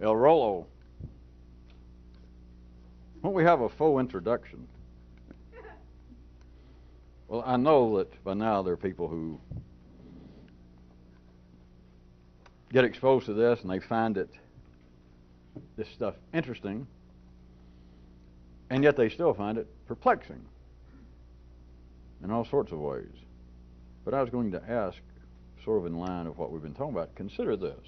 El Rolo, won't we have a full introduction? Well, I know that by now there are people who get exposed to this and they find this stuff interesting, and yet they still find it perplexing in all sorts of ways. But I was going to ask, sort of in line of what we've been talking about, consider this.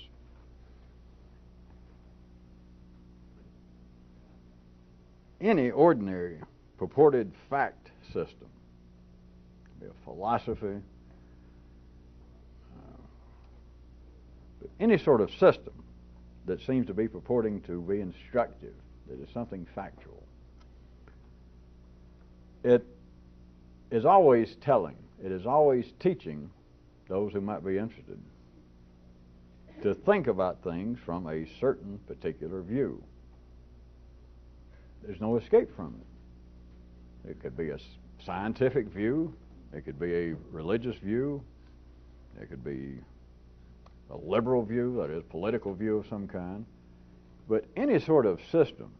Any ordinary purported fact system, be a philosophy, any sort of system that seems to be purporting to be instructive, that is something factual, it is always telling, it is always teaching those who might be interested to think about things from a certain particular view. There's no escape from it. It could be a scientific view, it could be a religious view, it could be a liberal view, that is, political view of some kind. But any sort of system,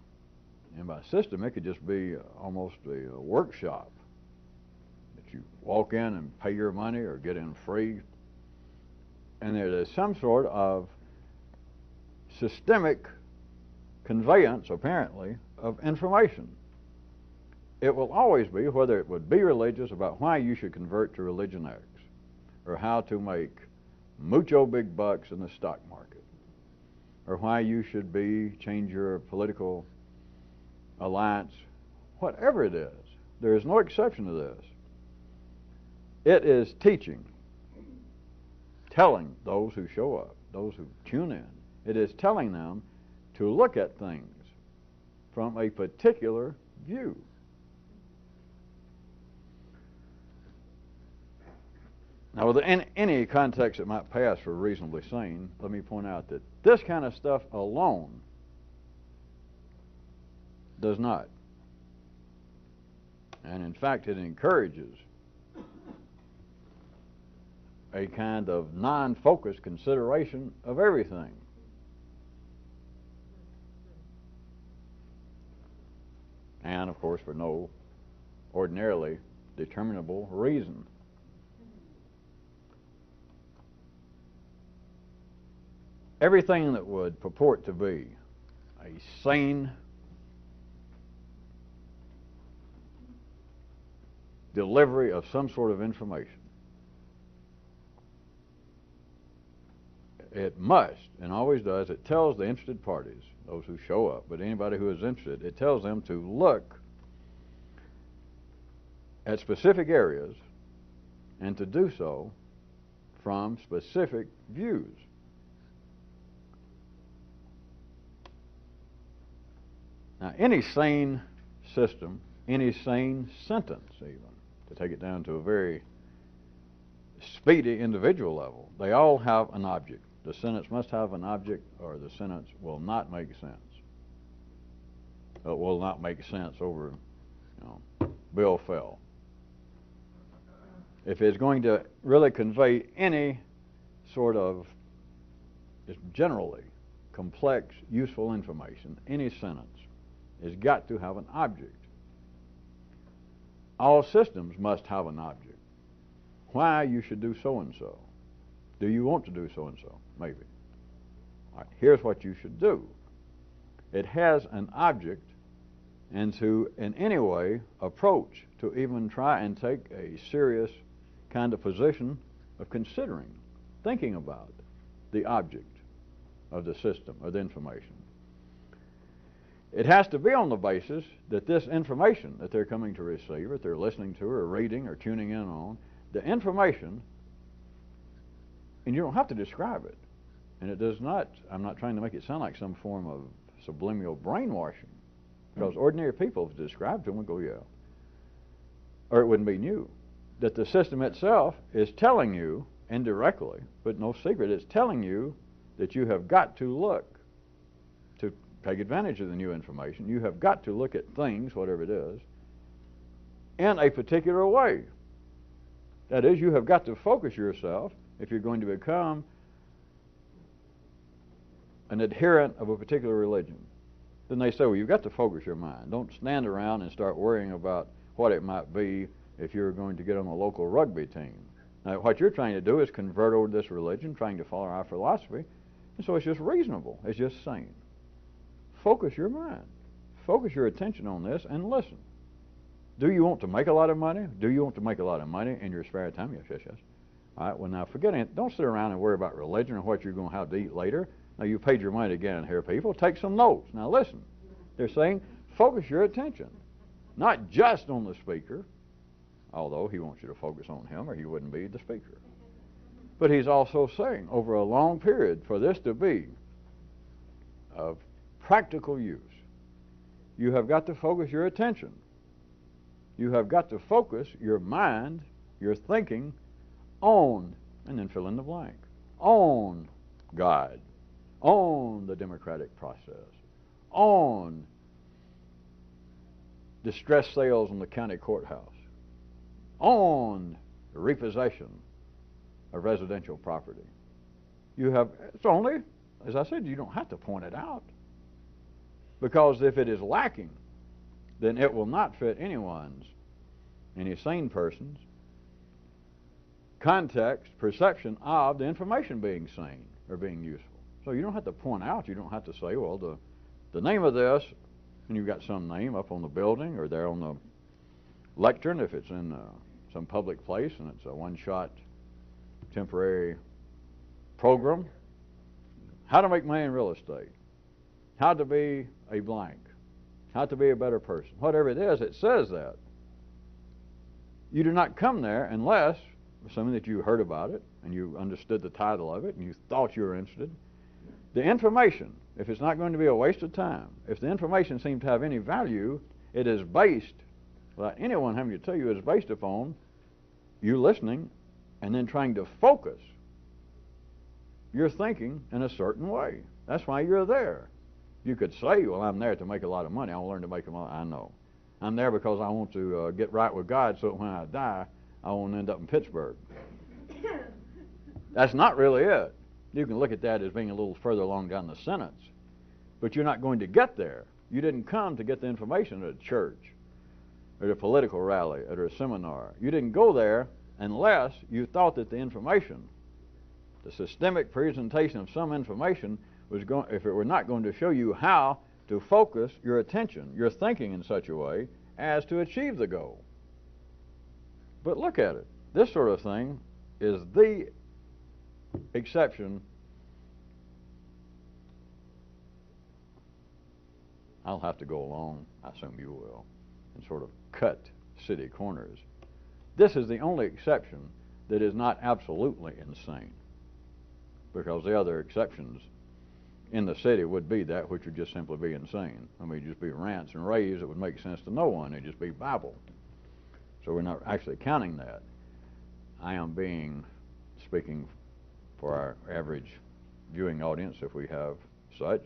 and by system it could just be almost a workshop that you walk in and pay your money or get in free, and there is some sort of systemic conveyance, apparently, of information. It will always be, whether it would be religious, about why you should convert to religion X, or how to make mucho big bucks in the stock market, or why you should change your political alliance, whatever it is. There is no exception to this. It is teaching, telling those who show up, those who tune in. It is telling them to look at things from a particular view. Now, within any context that might pass for reasonably sane, let me point out that this kind of stuff alone does not. And in fact, it encourages a kind of non-focused consideration of everything. And, of course, for no ordinarily determinable reason. Everything that would purport to be a sane delivery of some sort of information, it must, and always does, it tells the interested parties, those who show up, but anybody who is interested, it tells them to look at specific areas and to do so from specific views. Now, any sane system, any sane sentence even, to take it down to a very speedy individual level, they all have an object. The sentence must have an object, or the sentence will not make sense. It will not make sense over, Bill fell. If it's going to really convey any sort of, just generally, complex, useful information, any sentence has got to have an object. All systems must have an object. Why you should do so-and-so. Do you want to do so-and-so? Maybe. All right, here's what you should do. It has an object, and to, in any way, approach to even try and take a serious kind of position of considering, thinking about the object of the system, of the information. It has to be on the basis that this information that they're coming to receive, that they're listening to or reading or tuning in on, the information, and you don't have to describe it, and it does not, I'm not trying to make it sound like some form of subliminal brainwashing, because ordinary people, if described to them, would go, yeah, or it wouldn't be new. That the system itself is telling you, indirectly, but no secret, it's telling you that you have got to look to take advantage of the new information. You have got to look at things, whatever it is, in a particular way. That is, you have got to focus yourself, if you're going to become an adherent of a particular religion, then they say, well, you've got to focus your mind. Don't stand around and start worrying about what it might be if you're going to get on a local rugby team. Now, what you're trying to do is convert over to this religion, trying to follow our philosophy, and so it's just reasonable. It's just sane. Focus your mind. Focus your attention on this and listen. Do you want to make a lot of money? Do you want to make a lot of money in your spare time? Yes, yes, yes. All right, well, now forget it. Don't sit around and worry about religion or what you're going to have to eat later. Now, you paid your money to get in here, people. Take some notes. Now, listen. They're saying focus your attention, not just on the speaker, although he wants you to focus on him or he wouldn't be the speaker. But he's also saying over a long period for this to be of practical use, you have got to focus your attention. You have got to focus your mind, your thinking, on, and then fill in the blank, on God, on the democratic process, on distress sales in the county courthouse, on the repossession of residential property. You have, it's only, as I said, you don't have to point it out. Because if it is lacking, then it will not fit any sane person's context, perception of the information being sane or being useful. So you don't have to point out, you don't have to say, well, the name of this, and you've got some name up on the building or there on the lectern if it's in some public place and it's a one-shot temporary program. How to make money in real estate. How to be a blank. How to be a better person. Whatever it is, it says that. You do not come there unless, assuming that you heard about it and you understood the title of it and you thought you were interested, the information, if it's not going to be a waste of time, if the information seems to have any value, it is based, without anyone having to tell you, it is based upon you listening and then trying to focus your thinking in a certain way. That's why you're there. You could say, well, I'm there to make a lot of money. I want to learn to make a lot. I know. I'm there because I want to get right with God so that when I die, I won't end up in Pittsburgh. That's not really it. You can look at that as being a little further along down the sentence. But you're not going to get there. You didn't come to get the information at a church, at a political rally, at a seminar. You didn't go there unless you thought that the information, the systemic presentation of some information, was going, if it were not going to show you how to focus your attention, your thinking in such a way as to achieve the goal. But look at it. This sort of thing is the exception. I'll have to go along, I assume you will, and sort of cut city corners. This is the only exception that is not absolutely insane, because the other exceptions in the city would be that which would just simply be insane. I mean, just be rants and raves that would make sense to no one. It'd just be babble. So we're not actually counting that. I am speaking for our average viewing audience, if we have such.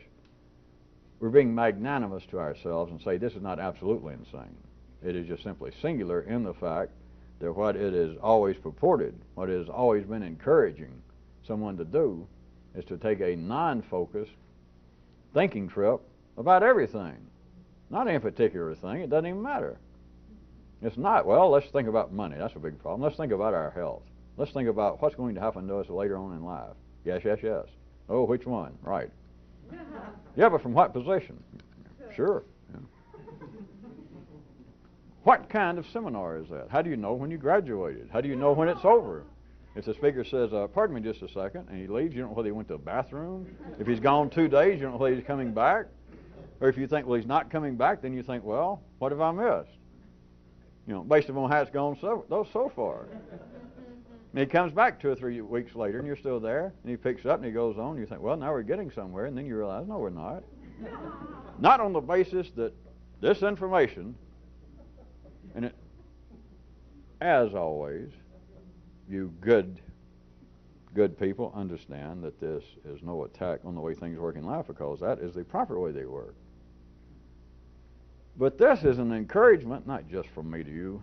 We're being magnanimous to ourselves and say this is not absolutely insane. It is just simply singular in the fact that what it is always purported, what it has always been encouraging someone to do, is to take a non-focused thinking trip about everything. Not any particular thing. It doesn't even matter. It's not, well, let's think about money. That's a big problem. Let's think about our health. Let's think about what's going to happen to us later on in life. Yes, yes, yes. Oh, which one? Right. Yeah, but from what position? Sure. Yeah. What kind of seminar is that? How do you know when you graduated? How do you know when it's over? If the speaker says, pardon me just a second, and he leaves, you don't know whether he went to the bathroom. If he's gone 2 days, you don't know whether he's coming back. Or if you think, well, he's not coming back, then you think, well, what have I missed? You know, based upon how it's gone so far. And he comes back 2 or 3 weeks later, and you're still there, and he picks up and he goes on, and you think, well, now we're getting somewhere, and then you realize, no, we're not. Not on the basis that this information, and it, as always, you good people understand that this is no attack on the way things work in life, because that is the proper way they work. But this is an encouragement, not just from me to you,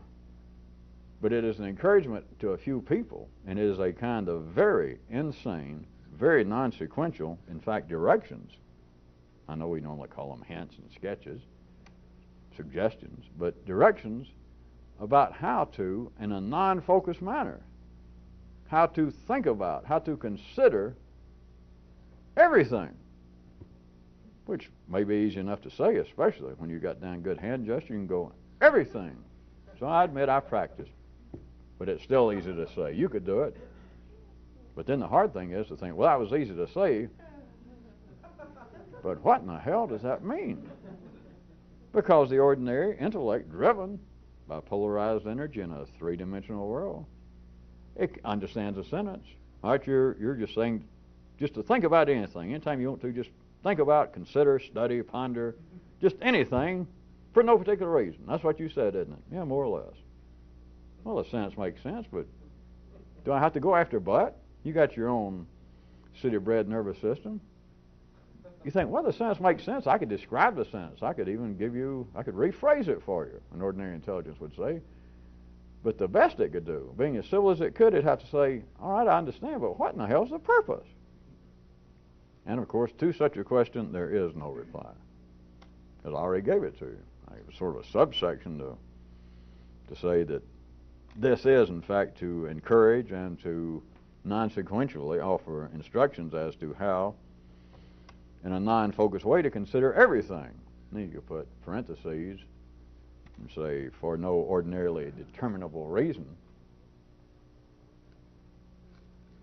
but it is an encouragement to a few people, and it is a kind of very insane, very non-sequential, in fact, directions. I know we normally call them hints and sketches, suggestions, but directions about how to, in a non-focused manner, how to think about, how to consider everything, which may be easy enough to say, especially when you got down good hand gesture. You can go, everything. So I admit I practiced, but it's still easy to say. You could do it. But then the hard thing is to think, well, that was easy to say, but what in the hell does that mean? Because the ordinary intellect, driven by polarized energy in a three-dimensional world, it understands a sentence. All right, you're just saying, just to think about anything. Anytime you want to, just think about, consider, study, ponder, just anything for no particular reason. That's what you said, isn't it? Yeah, more or less. Well, the sentence makes sense, but do I have to go after but? You got your own city-bred nervous system. You think, well, the sentence makes sense. I could describe the sentence. I could even I could rephrase it for you, an ordinary intelligence would say. But the best it could do, being as civil as it could, it'd have to say, all right, I understand, but what in the hell's the purpose? And, of course, to such a question, there is no reply, because I already gave it to you. It was sort of a subsection to say that this is, in fact, to encourage and to non-sequentially offer instructions as to how, in a non-focused way, to consider everything. Then you could put parentheses and say, for no ordinarily determinable reason.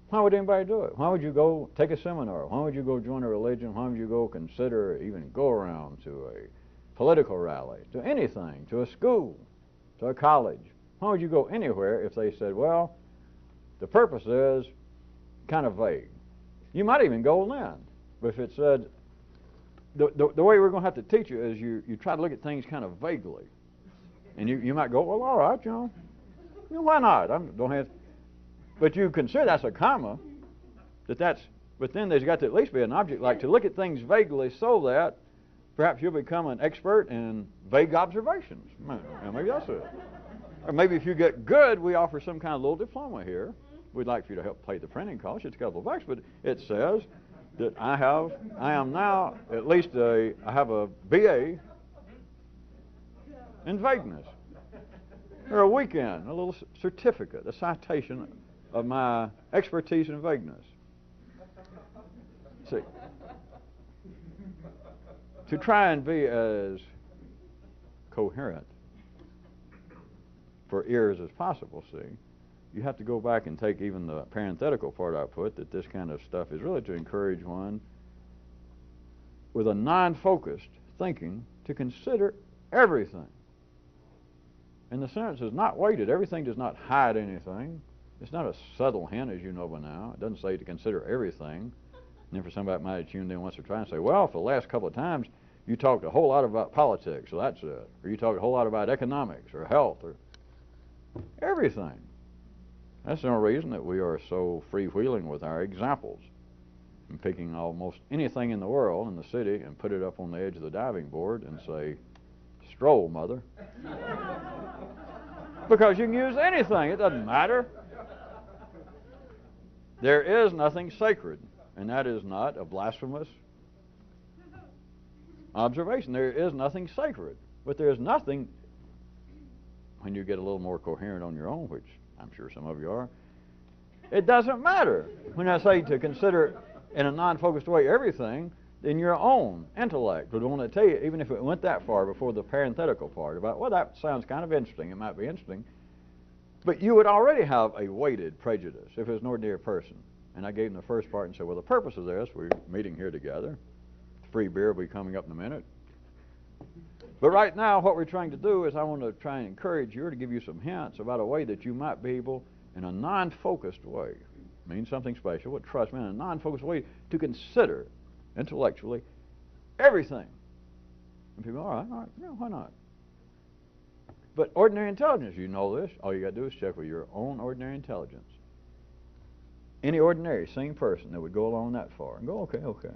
Why would anybody do it? Why would you go take a seminar? Why would you go join a religion? Why would you go consider, even go around to a political rally, to anything, to a school, to a college? Why would you go anywhere if they said, well, the purpose is kind of vague? You might even go then. But if it said, the way we're going to have to teach you is you try to look at things kind of vaguely. And you might go, well, all right, why not? Don't have. But you consider that's a comma, but then there's got to at least be an object, like to look at things vaguely so that perhaps you'll become an expert in vague observations. Maybe that's it. Or maybe if you get good, we offer some kind of little diploma here. We'd like for you to help pay the printing cost. It's a couple of bucks, but it says that I am now at least I have a BA in vagueness. Or a weekend, a little certificate, a citation of my expertise in vagueness. See, to try and be as coherent for ears as possible, see, you have to go back and take even the parenthetical part I put, that this kind of stuff is really to encourage one with a non-focused thinking to consider everything. And the sentence is not weighted. Everything does not hide anything. It's not a subtle hint, as you know by now. It doesn't say to consider everything. And then for somebody that might have tuned in once or twice and say, well, for the last couple of times, you talked a whole lot about politics, so that's it. Or you talked a whole lot about economics or health or everything. That's the only reason that we are so freewheeling with our examples and picking almost anything in the world in the city and put it up on the edge of the diving board and say, stroll, mother. Because you can use anything. It doesn't matter. There is nothing sacred, and that is not a blasphemous observation. There is nothing sacred, but there is nothing, when you get a little more coherent on your own, which I'm sure some of you are, it doesn't matter. When I say to consider in a non-focused way everything, in your own intellect would want to tell you, even if it went that far before the parenthetical part, about, well, that sounds kind of interesting, it might be interesting, but you would already have a weighted prejudice if it was an ordinary person. And I gave them the first part and said, well, the purpose of this, we're meeting here together. Free beer will be coming up in a minute. But right now, what we're trying to do is I want to try and encourage you, or to give you some hints about a way that you might be able, in a non-focused way, means something special, but trust me, in a non-focused way, to consider intellectually everything. And people, all right, yeah, why not? But ordinary intelligence, you know this, all you got to do is check with your own ordinary intelligence. Any ordinary, sane person that would go along that far and go, okay.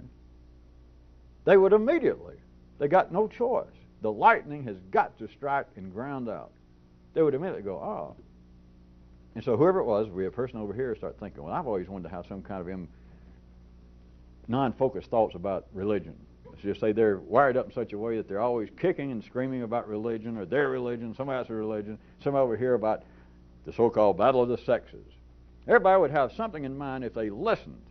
They would immediately, they got no choice. The lightning has got to strike and ground out. They would immediately go, oh. And so whoever it was, we have a person over here start thinking, well, I've always wanted to have some kind of non-focused thoughts about religion. Let's just say they're wired up in such a way that they're always kicking and screaming about religion or their religion, somebody else's religion, somebody over here about the so-called battle of the sexes. Everybody would have something in mind if they listened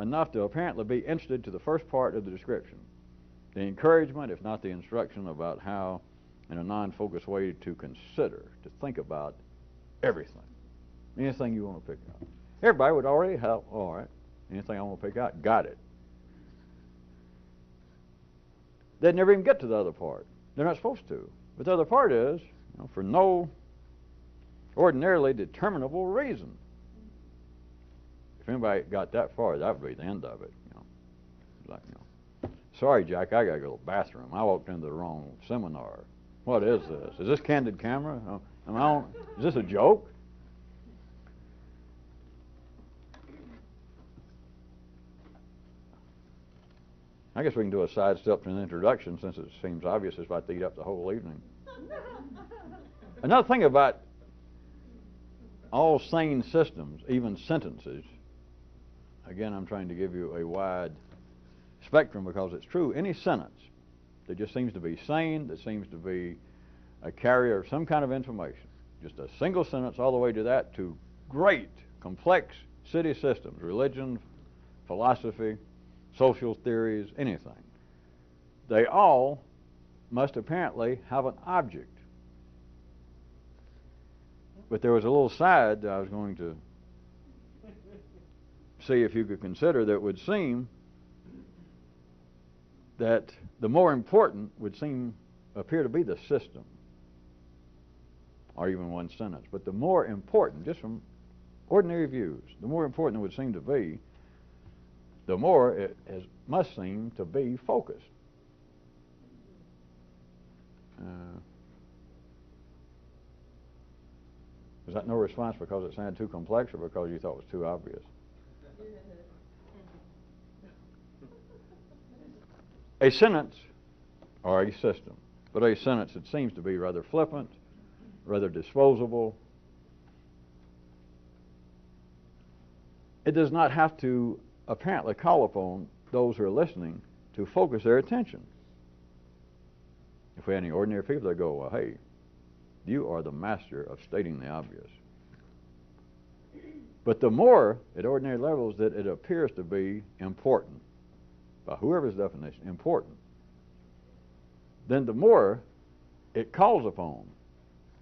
enough to apparently be interested to the first part of the description. The encouragement, if not the instruction, about how, in a non-focused way, to consider, to think about everything. Anything you want to pick out. Everybody would already have, all right, anything I want to pick out, got it. They'd never even get to the other part. They're not supposed to. But the other part is, for no ordinarily determinable reason. If anybody got that far, that would be the end of it. Like, sorry, Jack, I got to go to the bathroom. I walked into the wrong seminar. What is this? Is this candid camera? Am I on? Is this a joke? I guess we can do a sidestep to an introduction since it seems obvious it's about to eat up the whole evening. Another thing about all sane systems, even sentences, again, I'm trying to give you a wide spectrum because it's true. Any sentence that just seems to be sane, that seems to be a carrier of some kind of information, just a single sentence all the way to that, to great, complex city systems, religion, philosophy, social theories, anything. They all must apparently have an object. But there was a little side that I was going to see if you could consider that would seem that the more important would appear to be the system, or even one sentence. But the more important, just from ordinary views, the more important it would seem to be, the more it must seem to be focused. Was that no response because it sounded too complex or because you thought it was too obvious? A sentence, or a system, but a sentence that seems to be rather flippant, rather disposable. It does not have to apparently call upon those who are listening to focus their attention. If we had any ordinary people, they'd go, well, hey, you are the master of stating the obvious. But the more, at ordinary levels, that it appears to be important, by whoever's definition, important, then the more it calls upon,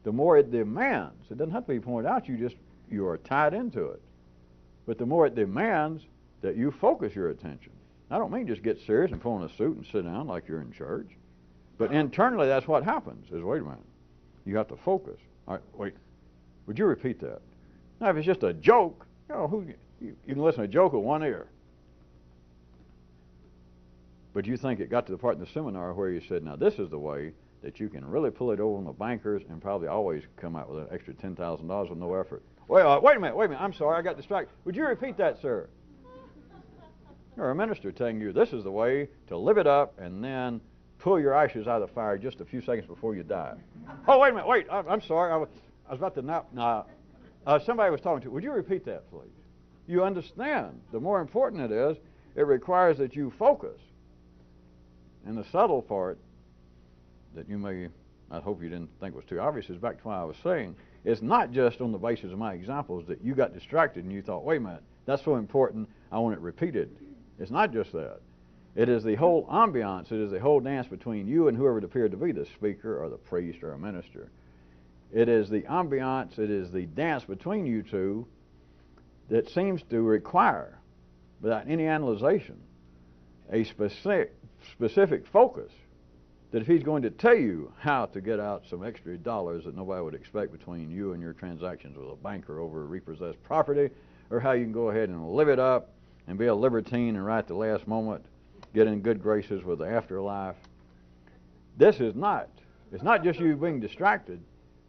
the more it demands. It doesn't have to be pointed out, you are tied into it. But the more it demands that you focus your attention. I don't mean just get serious and put on a suit and sit down like you're in church. But internally, that's what happens, is, wait a minute, you have to focus. All right, wait, would you repeat that? Now, if it's just a joke, you can listen to a joke with one ear. But you think it got to the part in the seminar where you said, now this is the way that you can really pull it over on the bankers and probably always come out with an extra $10,000 with no effort. Well, wait a minute, I'm sorry, I got distracted. Would you repeat that, sir? Or a minister telling you this is the way to live it up and then pull your ashes out of the fire just a few seconds before you die. Oh, wait a minute, I'm sorry, I was about to nap. Somebody was talking to you. Would you repeat that, please? You understand, the more important it is, it requires that you focus. And the subtle part that I hope you didn't think was too obvious, is back to what I was saying. It's not just on the basis of my examples that you got distracted and you thought, wait a minute, that's so important, I want it repeated. It's not just that. It is the whole ambiance, it is the whole dance between you and whoever it appeared to be, the speaker or the priest or a minister. It is the ambiance, it is the dance between you two that seems to require, without any analyzation, a specific focus. That if he's going to tell you how to get out some extra dollars that nobody would expect between you and your transactions with a banker over repossessed property, or how you can go ahead and live it up and be a libertine and right at the last moment get in good graces with the afterlife. It's not just you being distracted,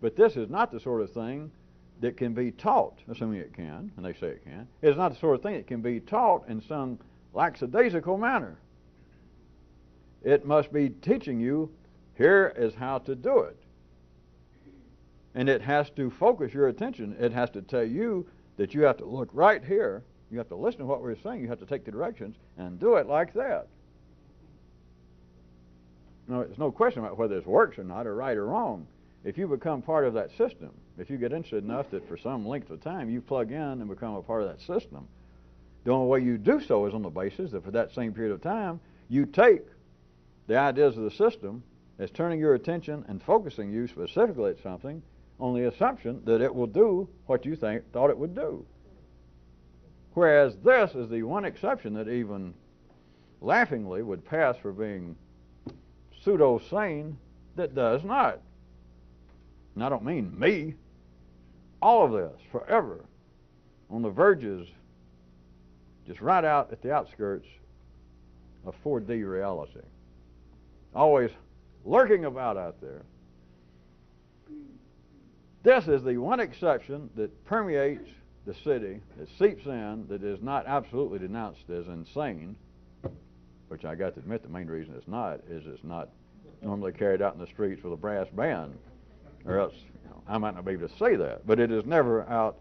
but this is not the sort of thing that can be taught, assuming it can, and they say it can. It's not the sort of thing that can be taught in some lackadaisical manner. It must be teaching you, here is how to do it. And it has to focus your attention. It has to tell you that you have to look right here You have to listen to what we're saying. You have to take the directions and do it like that. No, there's no question about whether this works or not, or right or wrong. If you become part of that system, if you get interested enough that for some length of time you plug in and become a part of that system, the only way you do so is on the basis that for that same period of time, you take the ideas of the system as turning your attention and focusing you specifically at something on the assumption that it will do what you thought it would do. Whereas this is the one exception that even laughingly would pass for being pseudo-sane that does not. And I don't mean me. All of this, forever, on the verges, just right out at the outskirts of 4D reality. Always lurking about out there. This is the one exception that permeates the city, that seeps in, that is not absolutely denounced as insane, which I got to admit the main reason it's not is it's not normally carried out in the streets with a brass band, or else I might not be able to say that, but it is never out.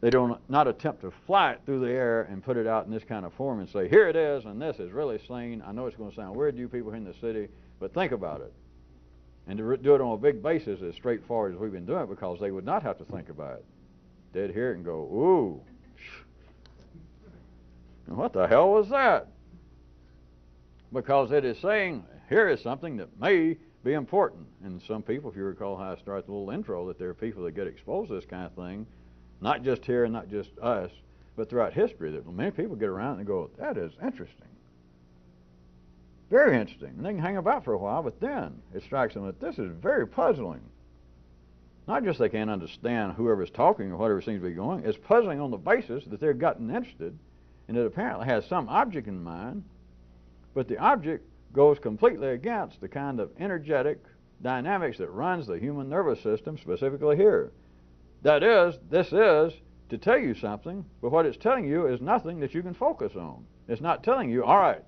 They do not attempt to fly it through the air and put it out in this kind of form and say, here it is, and this is really sane. I know it's going to sound weird to you people here in the city, but think about it. And to do it on a big basis as straightforward as we've been doing it, because they would not have to think about it. They'd hear it and go, ooh, what the hell was that? Because it is saying, here is something that may be important. And some people, if you recall how I started the little intro, that there are people that get exposed to this kind of thing, not just here and not just us, but throughout history, that many people get around and go, that is interesting. Very interesting. And they can hang about for a while, but then it strikes them that this is very puzzling. Not just they can't understand whoever's talking or whatever seems to be going, it's puzzling on the basis that they've gotten interested and it apparently has some object in mind, but the object goes completely against the kind of energetic dynamics that runs the human nervous system, specifically here. That is, this is to tell you something, but what it's telling you is nothing that you can focus on. It's not telling you, all right.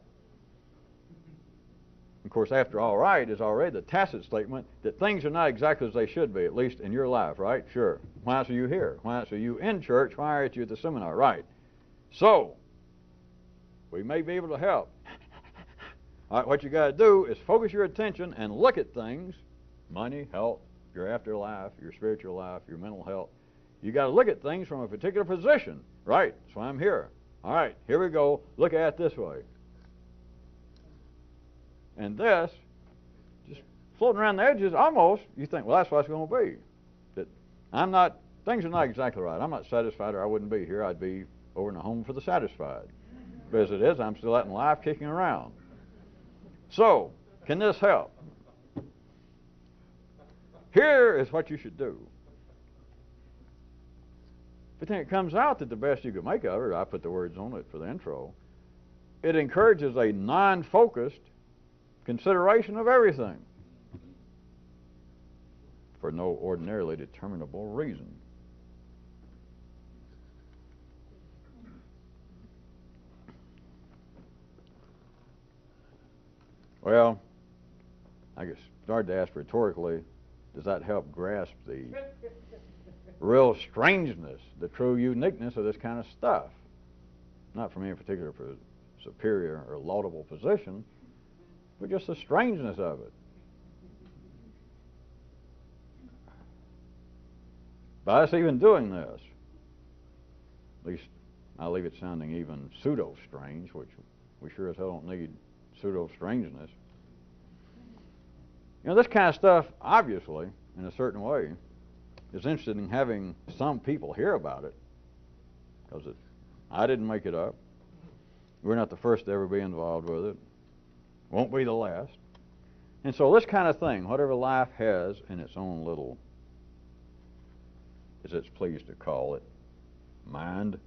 Of course, after all right is already the tacit statement that things are not exactly as they should be, at least in your life, right? Sure. Why else are you here? Why else are you in church? Why aren't you at the seminar? Right. So, we may be able to help. All right, what you got to do is focus your attention and look at things, money, health, your afterlife, your spiritual life, your mental health. You got to look at things from a particular position. Right. That's why I'm here. All right, here we go. Look at it this way. And this, just floating around the edges, almost, you think, well, that's what it's going to be. That things are not exactly right. I'm not satisfied or I wouldn't be here. I'd be over in a home for the satisfied. But as it is, I'm still out in life kicking around. So, can this help? Here is what you should do. But then it comes out that the best you could make of it, I put the words on it for the intro, it encourages a non-focused consideration of everything for no ordinarily determinable reason. Well, I guess started to ask rhetorically, does that help grasp the real strangeness, the true uniqueness of this kind of stuff? Not from any particular superior or laudable position, but just the strangeness of it. By us even doing this, at least I leave it sounding even pseudo-strange, which we sure as hell don't need pseudo-strangeness. You know, this kind of stuff, obviously, in a certain way, is interested in having some people hear about it, because I didn't make it up. We're not the first to ever be involved with it. Won't be the last. And so this kind of thing, whatever life has in its own little, as it's pleased to call it, mind,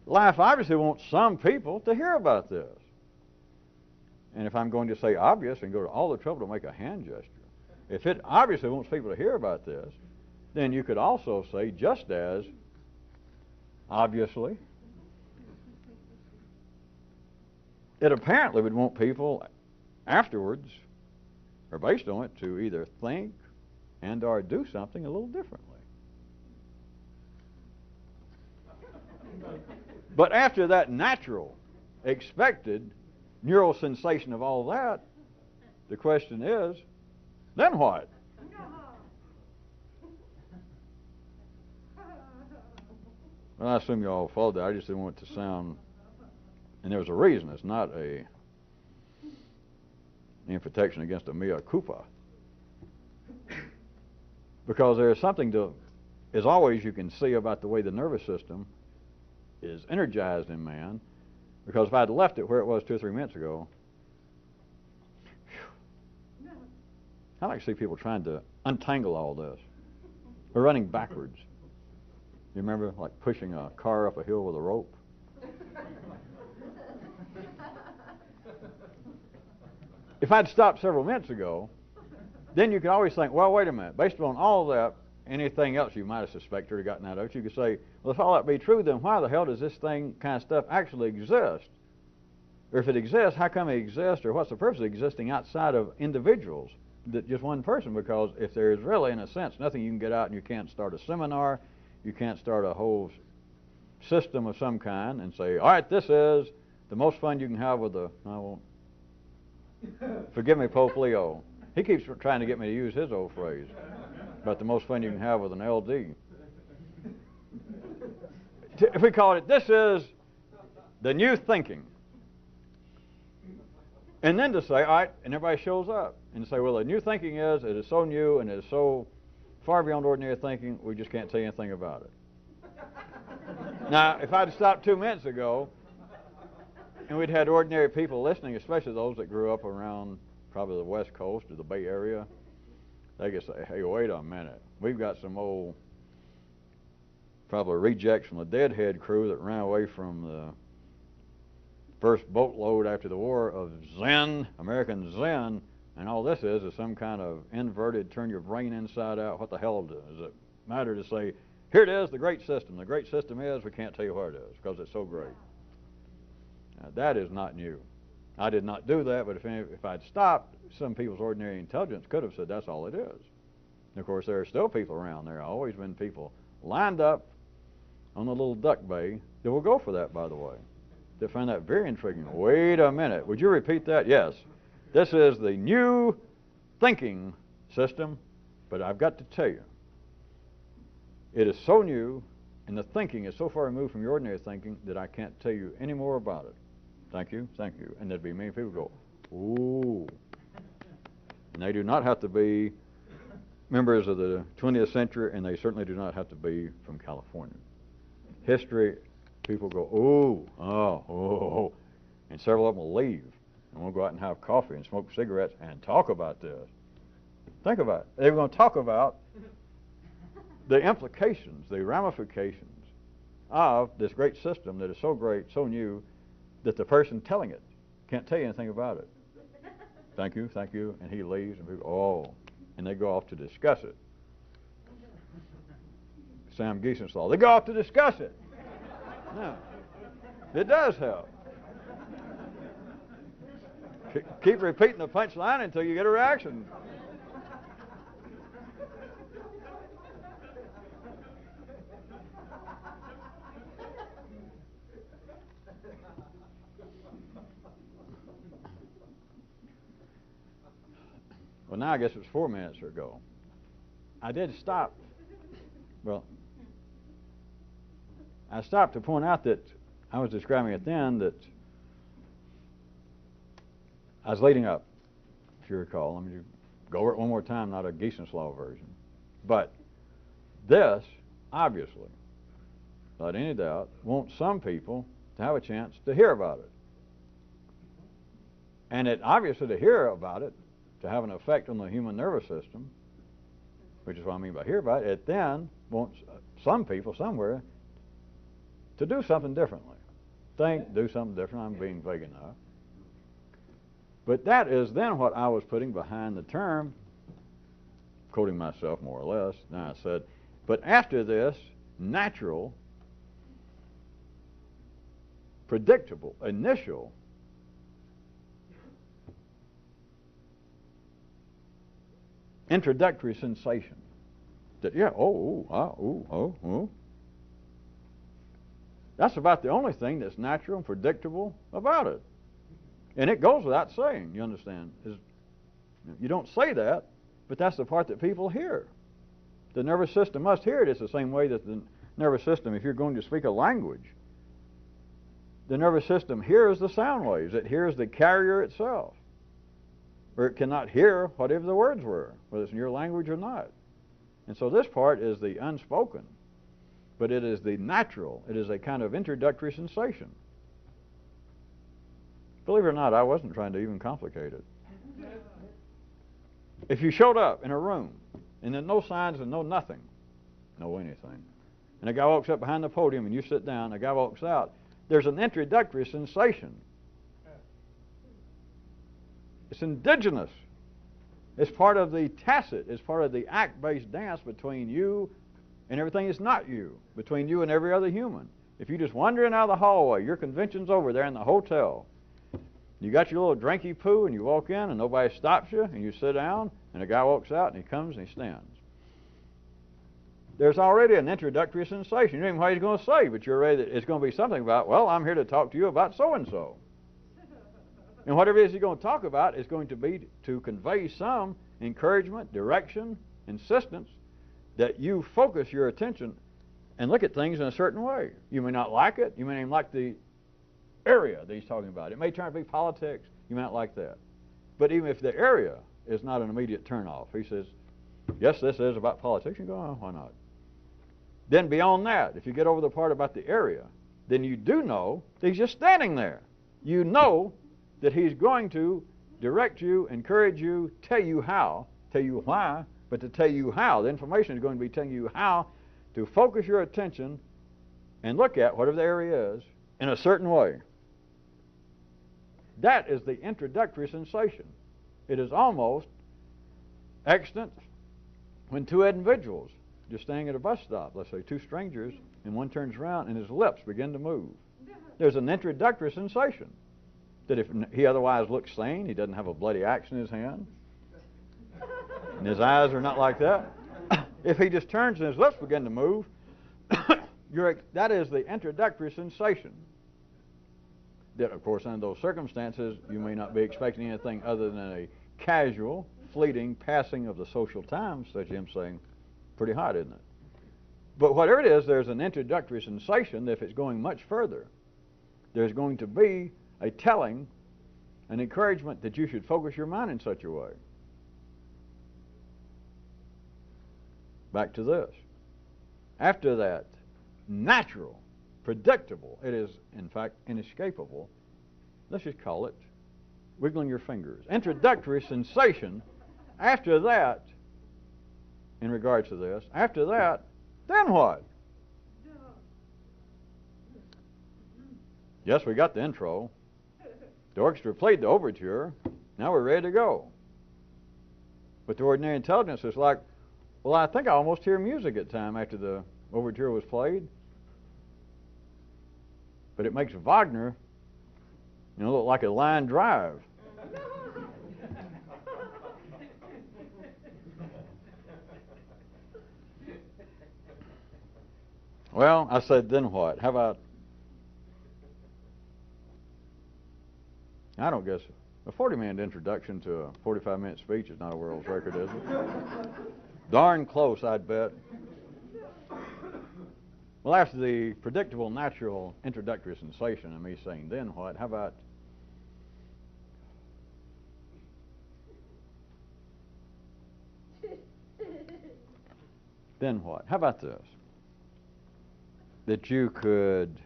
life obviously wants some people to hear about this. And if I'm going to say obvious and go to all the trouble to make a hand gesture, if it obviously wants people to hear about this, then you could also say just as obviously, it apparently would want people afterwards, or based on it, to either think and or do something a little differently. But after that natural, expected neural sensation of all that, the question is, then what? Well, I assume you all followed that. I just didn't want it to sound, and there was a reason. It's not in protection against a mea culpa. Because there is something to, as always, you can see about the way the nervous system is energized in man. Because if I'd left it where it was 2 or 3 minutes ago, I like to see people trying to untangle all this. We're running backwards. You remember, like pushing a car up a hill with a rope? If I'd stopped several minutes ago, then you could always think, well, wait a minute. Based on all that, anything else you might have suspected or gotten out of it, you could say, well, if all that be true, then why the hell does this thing kind of stuff actually exist? Or if it exists, how come it exists? Or what's the purpose of existing outside of individuals, just one person? Because if there is really, in a sense, nothing you can get out, and you can't start a seminar, you can't start a whole system of some kind and say, all right, this is the most fun you can have with I won't. Forgive me, Pope Leo. He keeps trying to get me to use his old phrase about the most fun you can have with an LD. If we call it, this is the new thinking. And then to say, all right, and everybody shows up and say, well, the new thinking is, it is so new and it is so far beyond ordinary thinking, we just can't tell you anything about it. Now, if I'd stopped 2 minutes ago and we'd had ordinary people listening, especially those that grew up around probably the West Coast or the Bay Area, they could say, hey, wait a minute. We've got some old, probably rejects from the Deadhead crew that ran away from the first boatload after the war of Zen, American Zen, and all this is some kind of inverted, turn your brain inside out. What the hell does it matter to say, here it is, the great system. The great system is, we can't tell you what it is because it's so great. Now, that is not new. I did not do that, but if I'd stopped, some people's ordinary intelligence could have said that's all it is. And of course, there are still people around. There have always been people lined up on the little duck bay that will go for that, by the way. They find that very intriguing. Wait a minute. Would you repeat that? Yes. This is the new thinking system, but I've got to tell you, it is so new, and the thinking is so far removed from your ordinary thinking that I can't tell you any more about it. Thank you, thank you. And there'd be many people go, ooh. And they do not have to be members of the 20th century, and they certainly do not have to be from California. History, people go, ooh, oh. And several of them will leave, and we'll go out and have coffee and smoke cigarettes and talk about this. Think about it. They were going to talk about the implications, the ramifications of this great system that is so great, so new, that the person telling it can't tell you anything about it. Thank you, and he leaves, and people, oh, and they go off to discuss it. Sam Gieson's law. They go off to discuss it. No, it does help. Keep repeating the punchline until you get a reaction. Well, now I guess it was 4 minutes ago. I did stop. Well, I stopped to point out that I was describing it then that I was leading up, if you recall. Let me go over it one more time, not a Gieson's law version. But this, obviously, without any doubt, wants some people to have a chance to hear about it. And it obviously to hear about it, to have an effect on the human nervous system, which is what I mean by hear about it, it then wants some people somewhere to do something differently. Think, do something different. I'm being vague enough. But that is then what I was putting behind the term, quoting myself more or less. Now I said, but after this, natural, predictable, initial introductory sensation that, yeah, That's about the only thing that's natural and predictable about it. And it goes without saying, you understand. You don't say that, but that's the part that people hear. The nervous system must hear it. It's the same way that the nervous system, if you're going to speak a language, the nervous system hears the sound waves. It hears the carrier itself. Or it cannot hear whatever the words were, whether it's in your language or not. And so this part is the unspoken, but it is the natural. It is a kind of introductory sensation. Believe it or not, I wasn't trying to even complicate it. If you showed up in a room and there's no signs and no nothing, no anything, and a guy walks up behind the podium and you sit down, a guy walks out, there's an introductory sensation. It's indigenous. It's part of the tacit. It's part of the act-based dance between you and everything that's not you, between you and every other human. If you're just wandering out of the hallway, your convention's over there in the hotel. You got your little drinky poo and you walk in and nobody stops you and you sit down and a guy walks out and he comes and he stands. There's already an introductory sensation. You don't even know what he's going to say, but you're ready that it's going to be something about, well, I'm here to talk to you about so-and-so. And whatever it is he's going to talk about is going to be to convey some encouragement, direction, insistence that you focus your attention and look at things in a certain way. You may not like it. You may not even like the area that he's talking about. It may turn out to be politics. You may not like that. But even if the area is not an immediate turnoff, he says, yes, this is about politics. You go, oh, why not? Then beyond that, if you get over the part about the area, then you do know that he's just standing there. You know that he's going to direct you, encourage you, tell you how, tell you why, but to tell you how. The information is going to be telling you how to focus your attention and look at whatever the area is in a certain way. That is the introductory sensation. It is almost extant when two individuals just standing at a bus stop, let's say two strangers, and one turns around and his lips begin to move. There's an introductory sensation that if he otherwise looks sane, he doesn't have a bloody axe in his hand, and his eyes are not like that. If he just turns and his lips begin to move, that is the introductory sensation. That, of course, under those circumstances, you may not be expecting anything other than a casual, fleeting passing of the social time, such as him saying, pretty hot, isn't it? But whatever it is, there's an introductory sensation that if it's going much further, there's going to be a telling, an encouragement that you should focus your mind in such a way. Back to this. After that, natural, predictable, it is, in fact, inescapable. Let's just call it wiggling your fingers. Introductory sensation. After that, in regards to this, after that, then what? Yes, we got the intro. The orchestra played the overture. Now we're ready to go. But the ordinary intelligence is like, well, I think I almost hear music at time after the overture was played. But it makes Wagner, look like a line drive. Well, I said, then what? How about, I don't guess, a 40-minute introduction to a 45-minute speech is not a world's record, is it? Darn close, I'd bet. Well, after the predictable, natural, introductory sensation of me saying, then what? How about, then what? How about this? That you could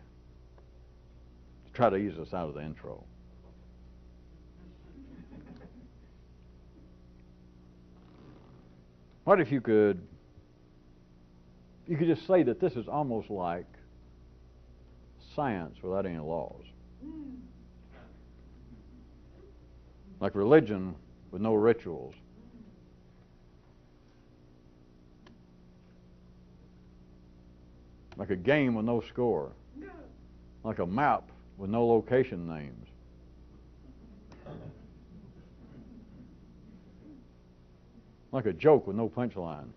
try to ease us out of the intro. What if you could just say that this is almost like science without any laws? Like religion with no rituals. Like a game with no score. Like a map with no location names. Like a joke with no punchline.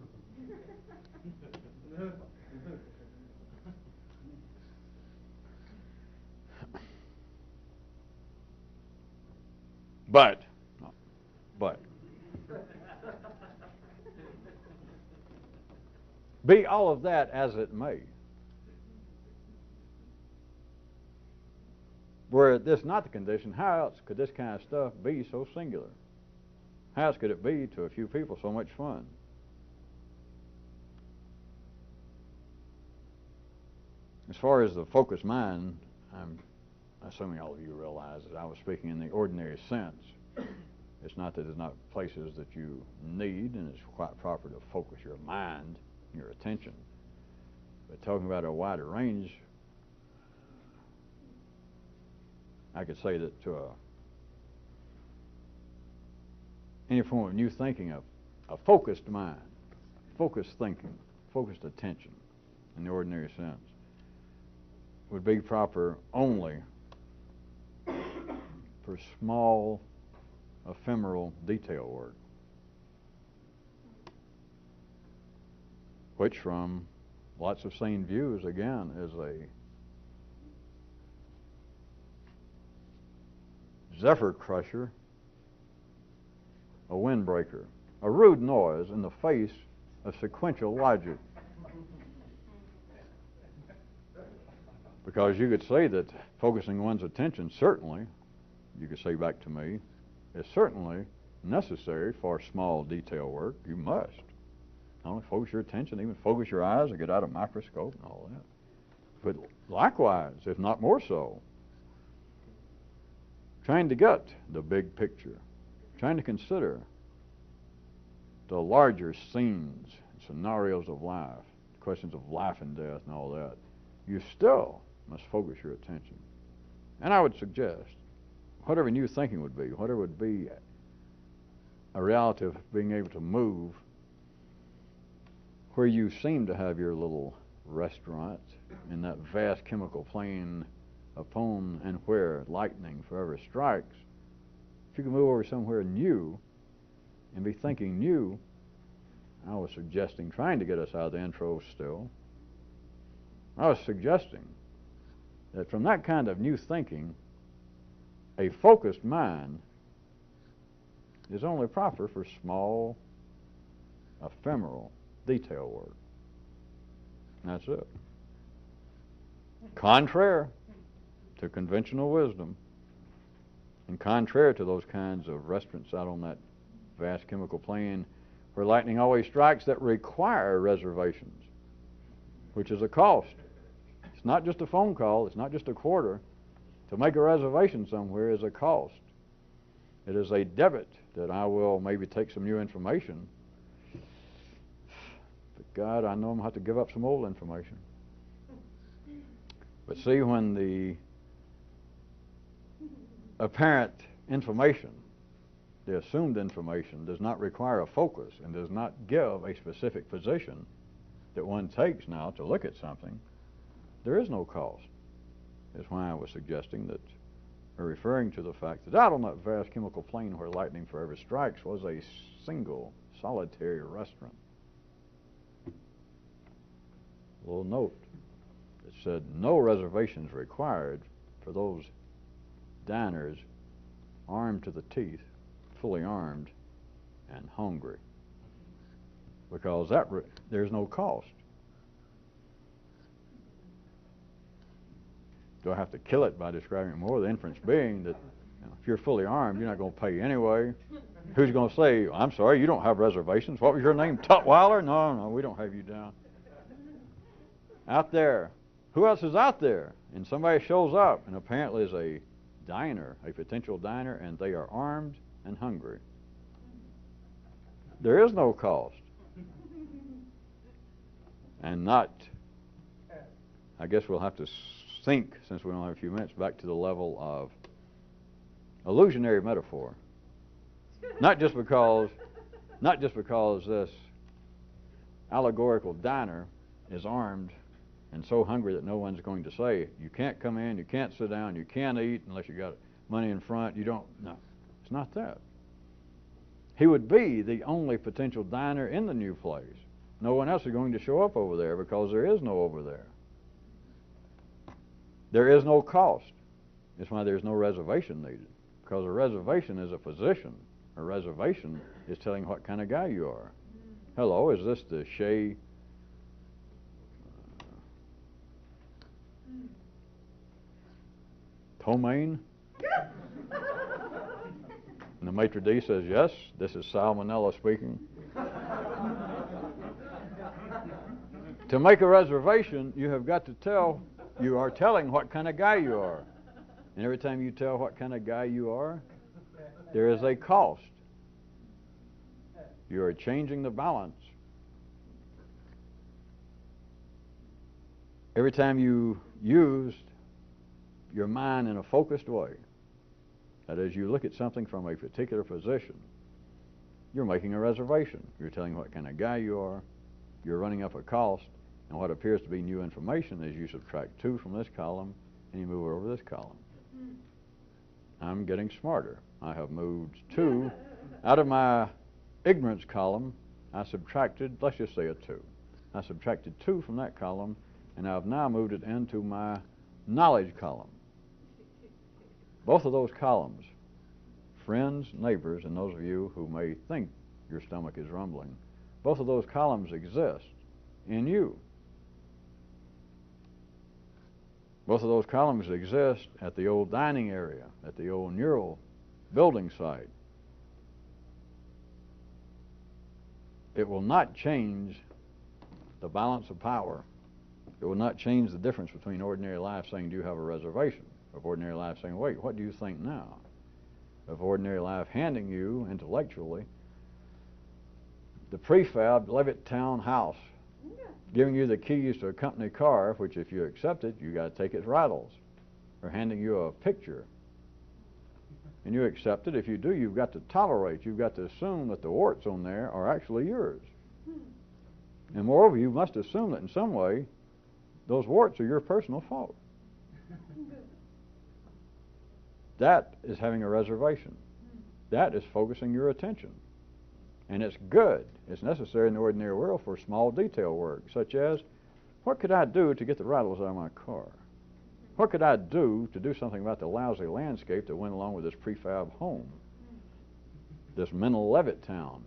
But, no, but, be all of that as it may, were this not the condition, how else could this kind of stuff be so singular? How else could it be to a few people so much fun? As far as the focused mind, I'm assuming all of you realize that I was speaking in the ordinary sense. It's not that there's not places that you need, and it's quite proper to focus your mind, your attention. But talking about a wider range, I could say that to any form of new thinking, a focused mind, focused thinking, focused attention in the ordinary sense would be proper only for small, ephemeral detail work, which from lots of sane views, again, is a zephyr crusher, a windbreaker, a rude noise in the face of sequential logic. Because you could say that focusing one's attention, certainly, you could say back to me, is certainly necessary for small detail work. You must. Not only focus your attention, even focus your eyes or get out a microscope and all that. But likewise, if not more so, trying to get the big picture, trying to consider the larger scenes, scenarios of life, questions of life and death and all that, you still must focus your attention. And I would suggest, whatever new thinking would be, whatever would be a reality of being able to move where you seem to have your little restaurant in that vast chemical plane upon and where lightning forever strikes, if you can move over somewhere new and be thinking new, I was suggesting, trying to get us out of the intro still, I was suggesting that from that kind of new thinking, a focused mind is only proper for small, ephemeral detail work. And that's it. Contrary to conventional wisdom, and contrary to those kinds of restaurants out on that vast chemical plane where lightning always strikes that require reservations, which is a cost. It's not just a phone call. It's not just a quarter. To make a reservation somewhere is a cost. It is a debit that I will maybe take some new information. But God, I know I'm going to have to give up some old information. But see, when the apparent information, the assumed information, does not require a focus and does not give a specific position that one takes now to look at something, there is no cost. That's why I was suggesting that, or referring to the fact that out on that vast chemical plane where lightning forever strikes was a single, solitary restaurant. A little note that said no reservations required for those diners armed to the teeth, fully armed, and hungry. Because there's no cost. Do I have to kill it by describing it more? The inference being that if you're fully armed, you're not going to pay anyway. Who's going to say, I'm sorry, you don't have reservations? What was your name, Tutwiler? No, we don't have you down. Out there. Who else is out there? And somebody shows up and apparently is a diner, a potential diner, and they are armed and hungry. There is no cost. And not, I guess we'll have to sink, since we only have a few minutes, back to the level of illusionary metaphor. Not just because this allegorical diner is armed and so hungry that no one's going to say, you can't come in, you can't sit down, you can't eat unless you got money in front, you don't. No, it's not that. He would be the only potential diner in the new place. No one else is going to show up over there because there is no over there. There is no cost. That's why there's no reservation needed. because a reservation is a position. A reservation is telling what kind of guy you are. Hello, is this the Shea Ptomaine? And the maitre d' says, yes, this is Salmonella speaking. To make a reservation, you have got to tell, you are telling what kind of guy you are. And every time you tell what kind of guy you are, there is a cost. You are changing the balance. Every time you use your mind in a focused way, that is, you look at something from a particular position, you're making a reservation. You're telling what kind of guy you are. You're running up a cost. And what appears to be new information is you subtract 2 from this column and you move it over this column. I'm getting smarter. I have moved 2 out of my ignorance column. I subtracted, let's just say a 2. I subtracted 2 from that column, and I've now moved it into my knowledge column. Both of those columns, friends, neighbors, and those of you who may think your stomach is rumbling, both of those columns exist in you. Both of those columns exist at the old dining area, at the old neural building site. It will not change the balance of power. It will not change the difference between ordinary life saying, do you have a reservation? Of ordinary life saying, wait, what do you think now? Of ordinary life handing you, intellectually, the prefab Levittown house, giving you the keys to a company car, which if you accept it, you got to take its rattles, or handing you a picture, and you accept it. If you do, you've got to tolerate. You've got to assume that the warts on there are actually yours. And moreover, you must assume that in some way, those warts are your personal fault. That is having a reservation. That is focusing your attention. And it's good. It's necessary in the ordinary world for small detail work, such as, what could I do to get the rattles out of my car? What could I do to do something about the lousy landscape that went along with this prefab home? This mental Levittown.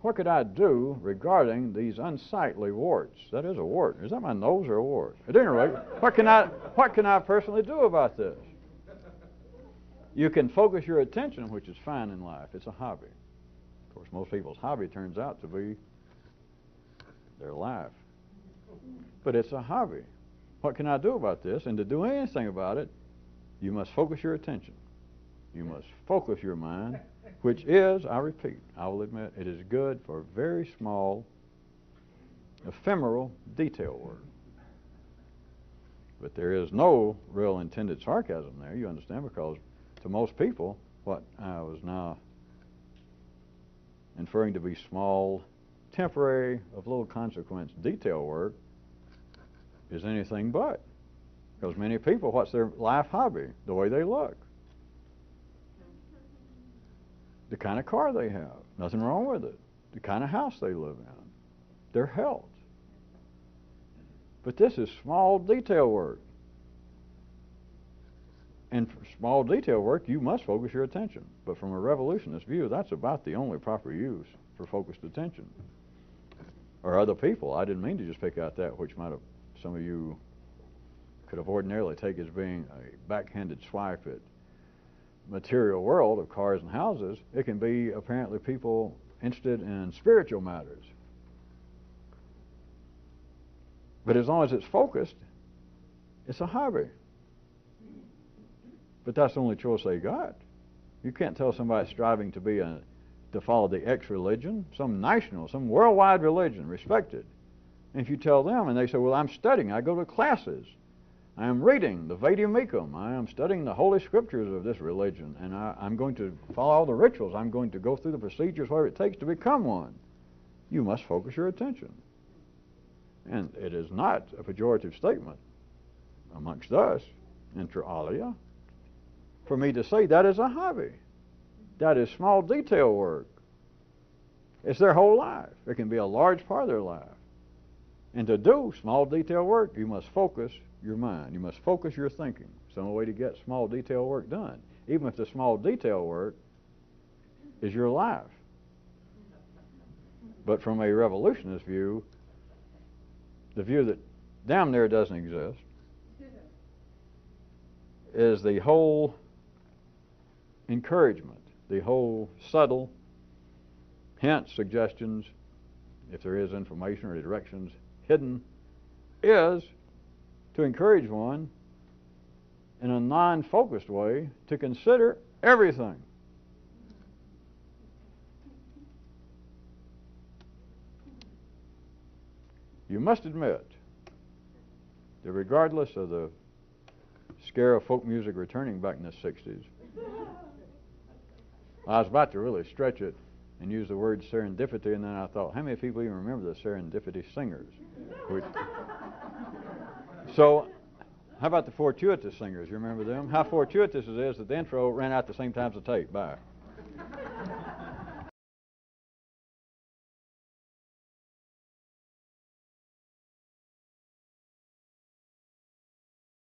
What could I do regarding these unsightly warts? That is a wart. Is that my nose or a wart? At any rate, what can I personally do about this? You can focus your attention, which is fine in life. It's a hobby. Of course, most people's hobby turns out to be their life. But it's a hobby. What can I do about this? And to do anything about it, you must focus your attention. You must focus your mind, which is, I repeat, I will admit, it is good for very small, ephemeral detail work. But there is no real intended sarcasm there, you understand, because to most people, what I was now inferring to be small, temporary, of little consequence detail work is anything but. Because many people, what's their life hobby? The way they look. The kind of car they have. Nothing wrong with it. The kind of house they live in. Their health. But this is small detail work. And for small detail work, you must focus your attention. But from a revolutionist view, that's about the only proper use for focused attention. Or other people. I didn't mean to just pick out that which might have, some of you could have ordinarily taken as being a backhanded swipe at material world of cars and houses. It can be apparently people interested in spiritual matters. But as long as it's focused, it's a hobby. But that's the only choice they got. You can't tell somebody striving to follow the X religion, some national, some worldwide religion, respected. And if you tell them, and they say, well, I'm studying, I go to classes, I am reading the Vedamikam, I am studying the Holy Scriptures of this religion, and I'm going to follow all the rituals, I'm going to go through the procedures, whatever it takes to become one. You must focus your attention. And it is not a pejorative statement amongst us, inter alia, for me to say that is a hobby. That is small detail work. It's their whole life. It can be a large part of their life. And to do small detail work, you must focus your mind. You must focus your thinking. It's the only way to get small detail work done. even if the small detail work is your life. But from a revolutionist view, the view that damn near doesn't exist, is the whole encouragement, the whole subtle hints, suggestions, if there is information or directions hidden, is to encourage one in a non-focused way to consider everything. You must admit that regardless of the scare of folk music returning back in the 60s, I was about to really stretch it and use the word serendipity, and then I thought, how many people even remember the serendipity singers? So, how about the fortuitous singers? You remember them? How fortuitous it is that the intro ran out the same time as the tape. Bye.